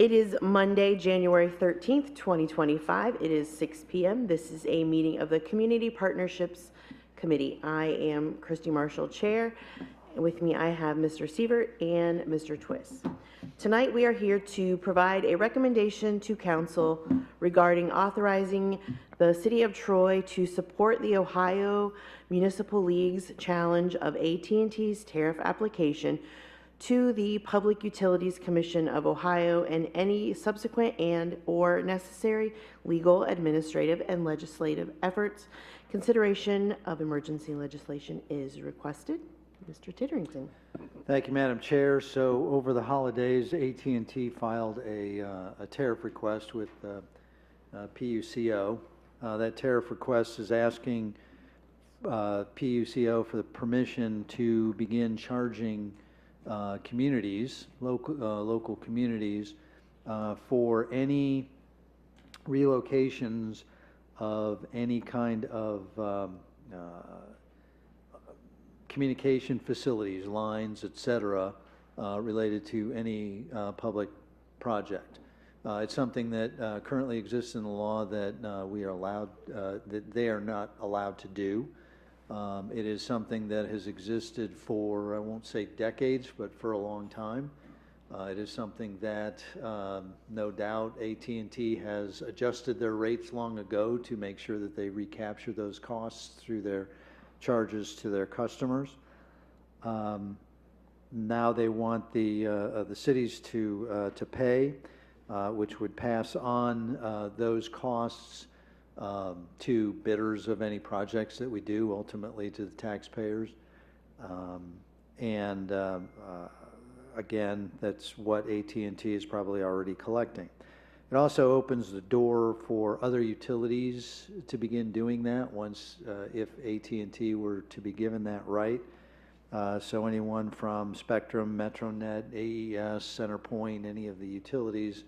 It is Monday, January 13th, 2025. It is 6 p.m. This is a meeting of the Community Partnerships Committee. I am Christy Marshall, Chair. With me, I have Mr. Sievert and Mr. Twist. Tonight, we are here to provide a recommendation to Council regarding authorizing the City of Troy to support the Ohio Municipal League's challenge of AT&T's tariff application to the Public Utilities Commission of Ohio, and any subsequent and/or necessary legal, administrative, and legislative efforts. Consideration of emergency legislation is requested. Mr. Titterington. Thank you, Madam Chair. So over the holidays, AT&T filed a tariff request with PUCO. That tariff request is asking PUCO for the permission to begin charging communities, local communities, for any relocations of any kind of communication facilities, lines, etc., related to any public project. It's something that currently exists in the law that we are allowed, that they are not allowed to do. It is something that has existed for, I won't say decades, but for a long time. It is something that no doubt AT&T has adjusted their rates long ago to make sure that they recapture those costs through their charges to their customers. Now they want the cities to pay, which would pass on those costs to bidders of any projects that we do, ultimately to the taxpayers. Again, that's what AT&T is probably already collecting. It also opens the door for other utilities to begin doing that once, if AT&T were to be given that right. So anyone from Spectrum, MetroNet, AES, CenterPoint, any of the utilities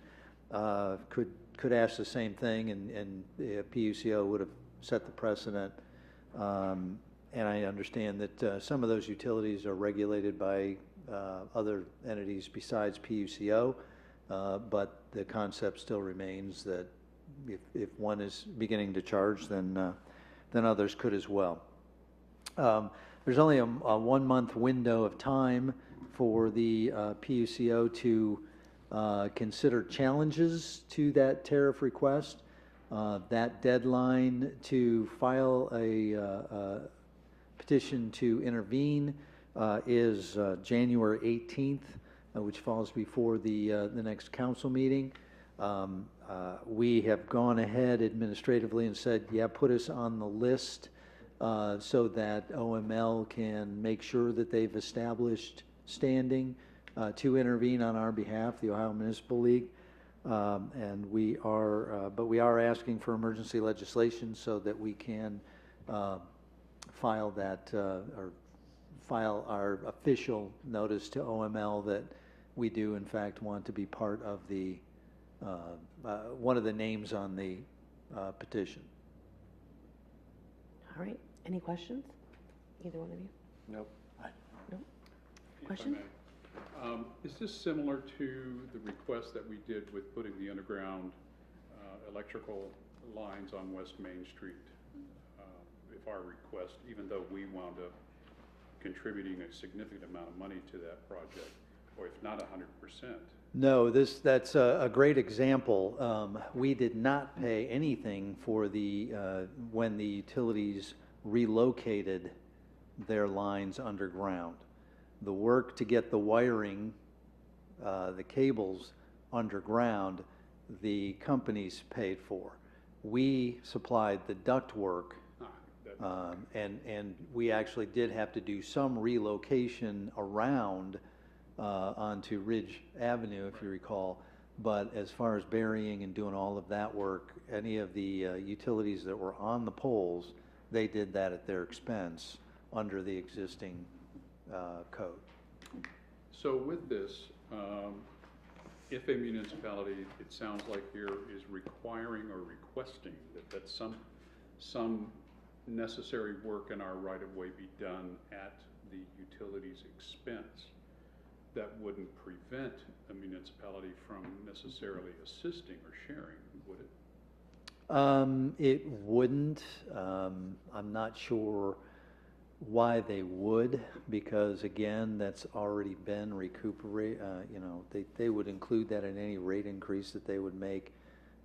could ask the same thing, and PUCO would have set the precedent. And I understand that some of those utilities are regulated by other entities besides PUCO, but the concept still remains that if one is beginning to charge, then others could as well. There's only a 1 month window of time for the PUCO to consider challenges to that tariff request. That deadline to file a petition to intervene is January 18th, which falls before the next council meeting. We have gone ahead administratively and said, yeah, put us on the list so that OML can make sure that they've established standing to intervene on our behalf, the Ohio Municipal League. And we are, but we are asking for emergency legislation so that we can file that or file our official notice to OML that we do in fact want to be part of the one of the names on the petition. All right. Any questions? Either one of you? Nope. Nope. Questions? Is this similar to the request that we did with putting the underground electrical lines on West Main Street? If our request, even though we wound up contributing a significant amount of money to that project, or if not 100%. No, that's a great example. We did not pay anything for the when the utilities relocated their lines underground. The work to get the wiring, the cables underground, the companies paid for. We supplied the duct work. And we actually did have to do some relocation around onto Ridge Avenue, if you recall. But as far as burying and doing all of that work, any of the utilities that were on the poles, they did that at their expense under the existing code. So with this, if a municipality, it sounds like here, is requiring or requesting that some necessary work in our right-of-way be done at the utility's expense, that wouldn't prevent a municipality from necessarily assisting or sharing, would it? It wouldn't. I'm not sure why they would, because again, that's already been they would include that in any rate increase that they would make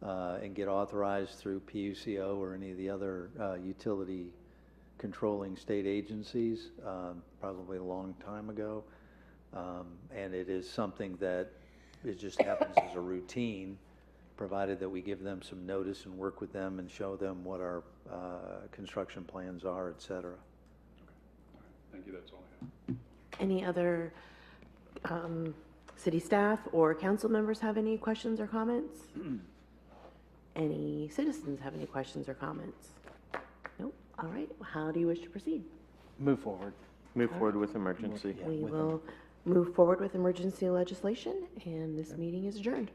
and get authorized through PUCO or any of the other utility controlling state agencies, probably a long time ago. And it is something that it just happens as a routine, provided that we give them some notice and work with them and show them what our construction plans are, et cetera. Thank you, that's all I have. Any other city staff or council members have any questions or comments? Any citizens have any questions or comments? Nope. All right. How do you wish to proceed? Move forward. Move forward with emergency. We will move forward with emergency legislation, and this meeting is adjourned.